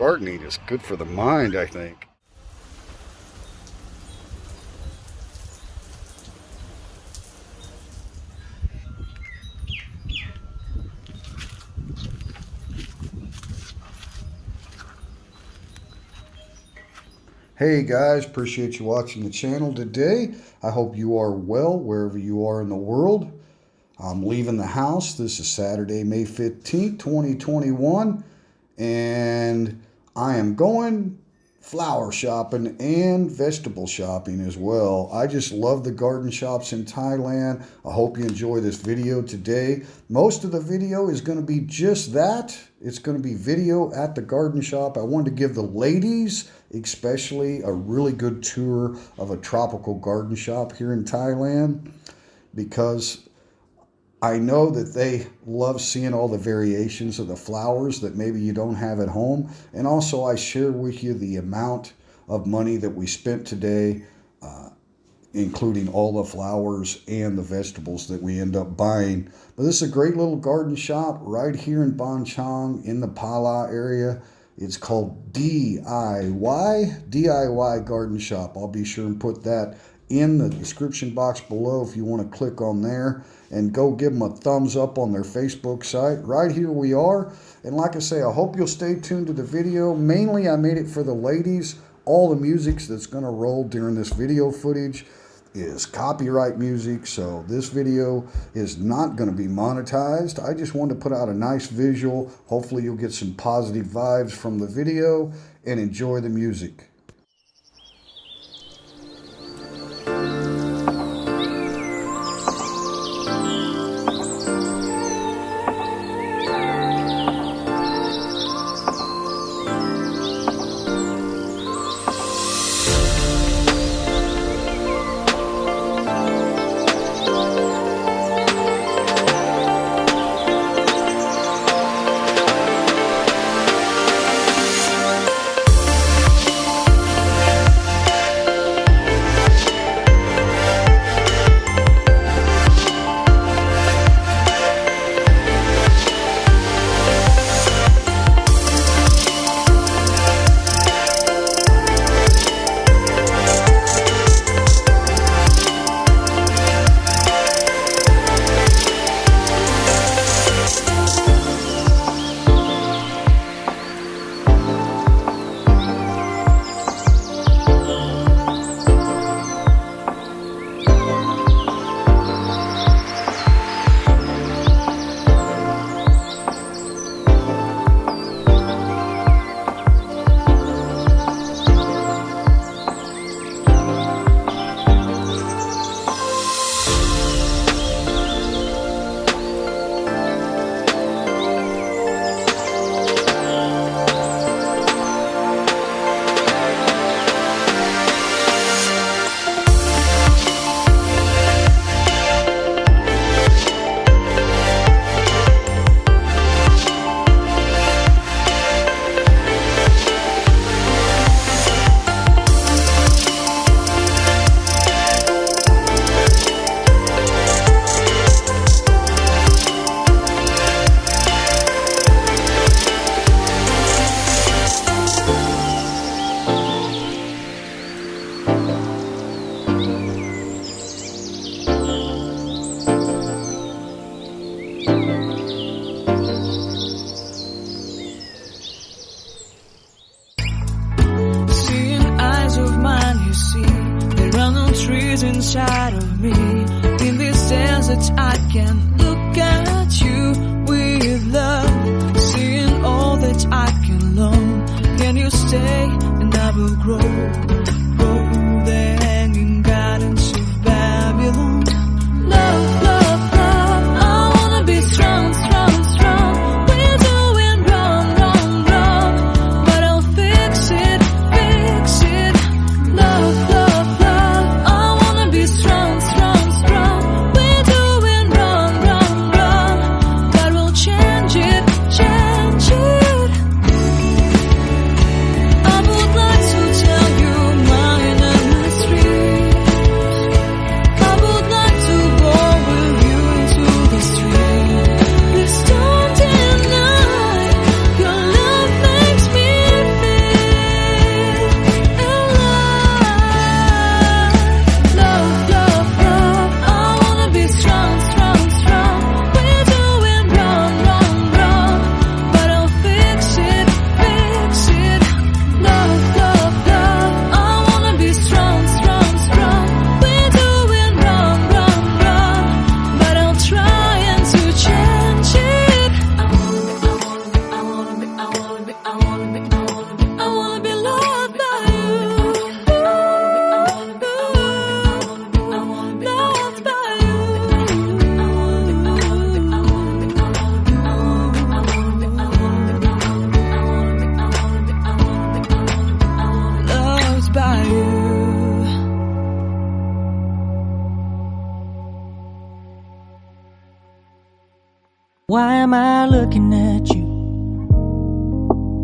Gardening is good for the mind, I think. Hey guys, appreciate you watching the channel today. I hope you are well wherever you are in the world. I'm leaving the house. This is Saturday, May 15th, 2021, and I am going flower shopping and vegetable shopping as well. I just love the garden shops in Thailand. I hope you enjoy this video today. Most of the video is going to be just that. It's going to be video at the garden shop. I wanted to give the ladies especially a really good tour of a tropical garden shop here in Thailand, because I know that they love seeing all the variations of the flowers that maybe you don't have at home. And also I share with you the amount of money that we spent today, including all the flowers and the vegetables that we end up buying. But this is a great little garden shop right here in Ban Chong in the Pala area. It's called DIY Garden Shop. I'll be sure and put that in the description box below if you want to click on there and go give them a thumbs up on their Facebook site. Right here we are. And like I say, I hope you'll stay tuned to the video. Mainly I made it for the ladies. All the music that's going to roll during this video footage is copyright music, so this video is not going to be monetized. I just wanted to put out a nice visual. Hopefully you'll get some positive vibes from the video and enjoy the music. Inside of me, in this sense that I can look at you with love, seeing all that I can learn. Can you stay and I will grow the hanging gardens of Babylon. Love, love, love, I wanna be strong, strong, strong. We're doing wrong, wrong, wrong, but I'll fix it, fix it. Love, love, love, I wanna be strong, strong, strong. We're doing wrong, wrong.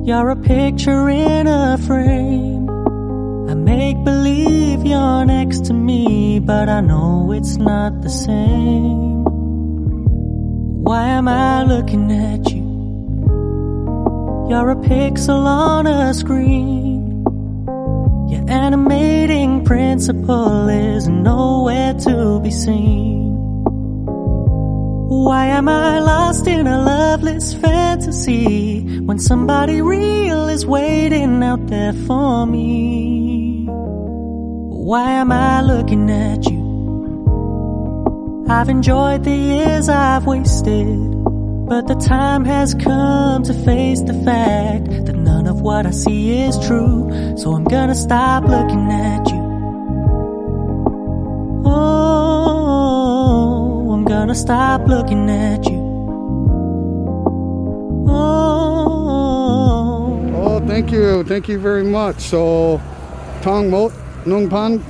You're a picture in a frame. I make believe you're next to me, but I know it's not the same. Why am I looking at you? You're a pixel on a screen. Your animating principle is nowhere to be seen. Why am I lost in a loveless fantasy when somebody real is waiting out there for me? Why am I looking at you? I've enjoyed the years I've wasted, but the time has come to face the fact that none of what I see is true. So I'm gonna stop looking at you. Oh, I'm gonna stop looking at you. Oh, thank you very much. So Tong Mot Nung Pan.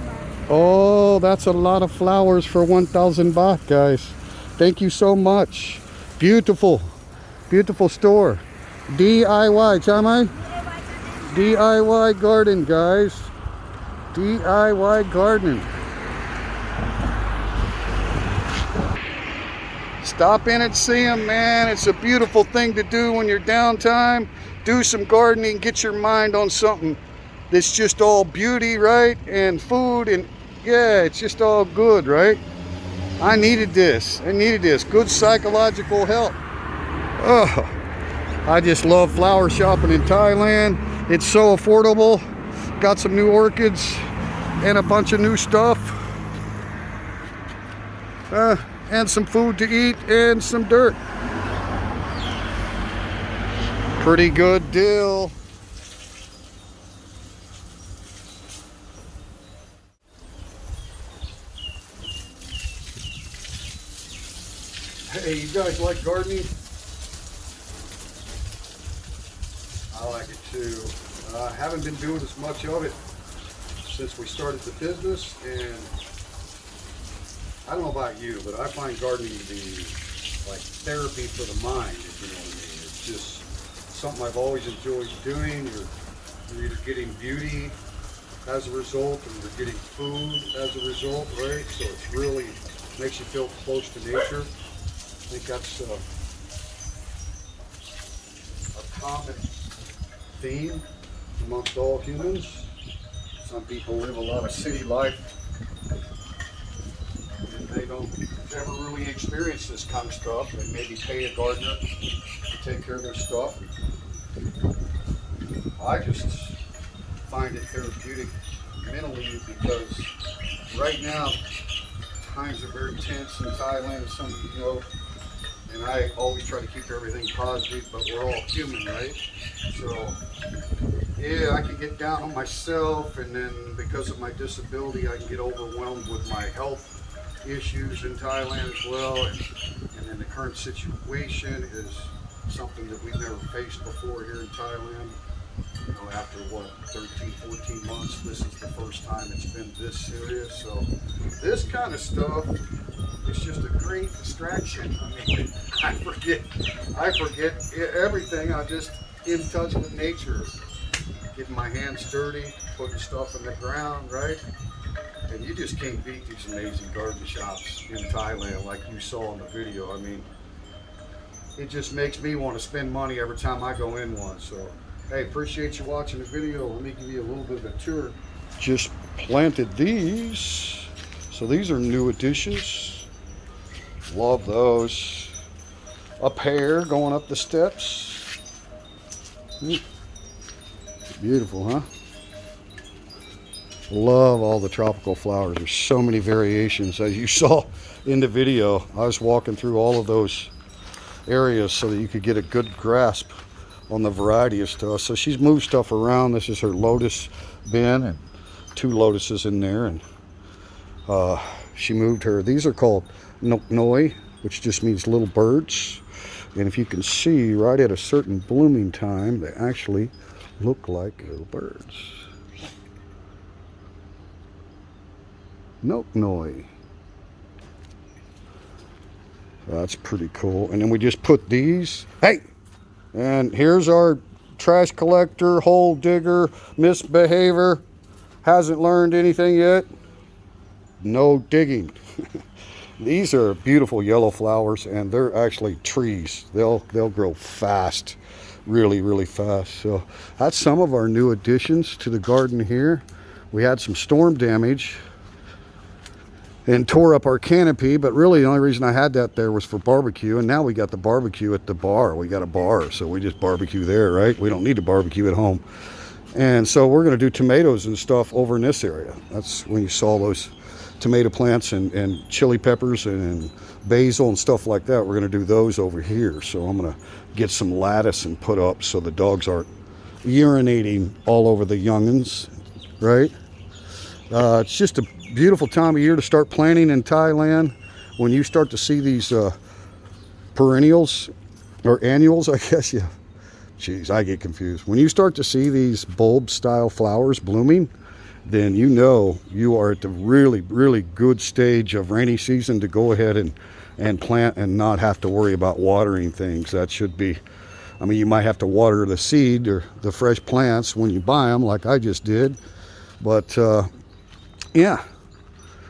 Oh, that's a lot of flowers for 1,000 baht, guys. Thank you so much. Beautiful store. DIY, Chamai. DIY garden, guys. DIY garden. Stop in and see them, man. It's a beautiful thing to do when you're downtime. Do some gardening, get your mind on something that's just all beauty, right? And food, and yeah, it's just all good, right? I needed this. Good psychological help. Oh, I just love flower shopping in Thailand. It's so affordable. Got some new orchids and a bunch of new stuff. And some food to eat and some dirt. Pretty good deal. Hey, you guys like gardening? I like it too. I haven't been doing as much of it since we started the business, and I don't know about you, but I find gardening to be like therapy for the mind, if you know what I mean. It's just something I've always enjoyed doing. You're either getting beauty as a result, or you're getting food as a result, right? So it's really makes you feel close to nature. I think that's a common theme amongst all humans. Some people live a lot of city life and they don't ever really experience this kind of stuff. They maybe pay a gardener to take care of their stuff. I just find it therapeutic mentally because right now times are very tense in Thailand, as some of you know. And I always try to keep everything positive, but we're all human, right? So, yeah, I can get down on myself, and then because of my disability, I can get overwhelmed with my health issues in Thailand as well. And then the current situation is something that we've never faced before here in Thailand. You know, after what, 13, 14 months, this is the first time it's been this serious. So this kind of stuff, it's just a great distraction. I mean, I forget everything. I'm just in touch with nature, getting my hands dirty, putting stuff in the ground, right? And you just can't beat these amazing garden shops in Thailand like you saw in the video. I mean, it just makes me want to spend money every time I go in one. So, hey, appreciate you watching the video. Let me give you a little bit of a tour. Just planted these. So these are new additions. Love those. A pear going up the steps. Beautiful, huh? Love all the tropical flowers. There's so many variations. As you saw in the video, I was walking through all of those areas so that you could get a good grasp on the variety of stuff. So she's moved stuff around. This is her lotus bin and 2 lotuses in there, and she moved her. These are called nok noi, which just means little birds. And if you can see, right at a certain blooming time, they actually look like little birds. Nok noi. That's pretty cool. And then we just put these. Hey! And here's our trash collector, hole digger, misbehavior, hasn't learned anything yet, no digging. These are beautiful yellow flowers, and they're actually trees. They'll grow fast, really, really fast. So that's some of our new additions to the garden here. We had some storm damage and tore up our canopy, but really the only reason I had that there was for barbecue, and now we got the barbecue at the bar. We got a bar, so we just barbecue there, right? We don't need to barbecue at home. And so we're gonna do tomatoes and stuff over in this area. That's when you saw those tomato plants and chili peppers and basil and stuff like that. We're gonna do those over here. So I'm gonna get some lattice and put up so the dogs aren't urinating all over the youngins, right? It's just a beautiful time of year to start planting in Thailand. When you start to see these perennials or annuals, I guess, yeah. Jeez, I get confused. When you start to see these bulb style flowers blooming, then you know you are at the really, really good stage of rainy season to go ahead and plant and not have to worry about watering things. That should be, I mean, you might have to water the seed or the fresh plants when you buy them like I just did. But yeah,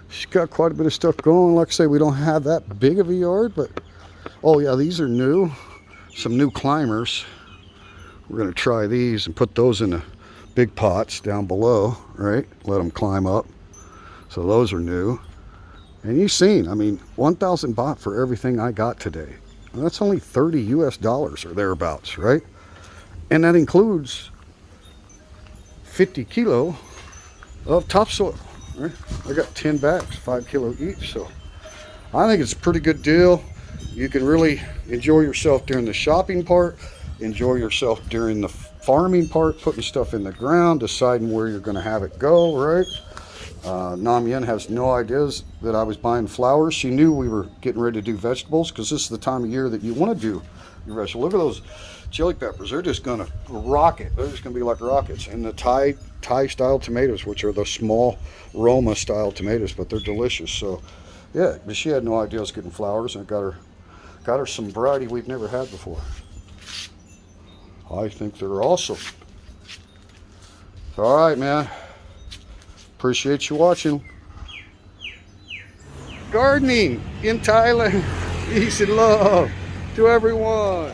she's got quite a bit of stuff going. Like I say, we don't have that big of a yard, but oh yeah, these are new. Some new climbers. We're gonna try these and put those in the big pots down below, right? Let them climb up. So those are new. And you've seen, I mean, 1,000 baht for everything I got today. And that's only 30 US dollars or thereabouts, right? And that includes 50 kilo of topsoil, right? I got 10 bags, 5 kilo each. So I think it's a pretty good deal. You can really enjoy yourself during the shopping part, enjoy yourself during the farming part, putting stuff in the ground, deciding where you're going to have it go, right? Nam Yen has no ideas that I was buying flowers. She knew we were getting ready to do vegetables because this is the time of year that you want to do your vegetables. Look at those chili peppers. They're just going to rocket. They're just going to be like rockets. And the Thai style tomatoes, which are the small Roma style tomatoes, but they're delicious. So yeah, but she had no idea I was getting flowers, and I got her some variety we've never had before. I think they're awesome. All right, man. Appreciate you watching. Gardening in Thailand. Peace and love to everyone.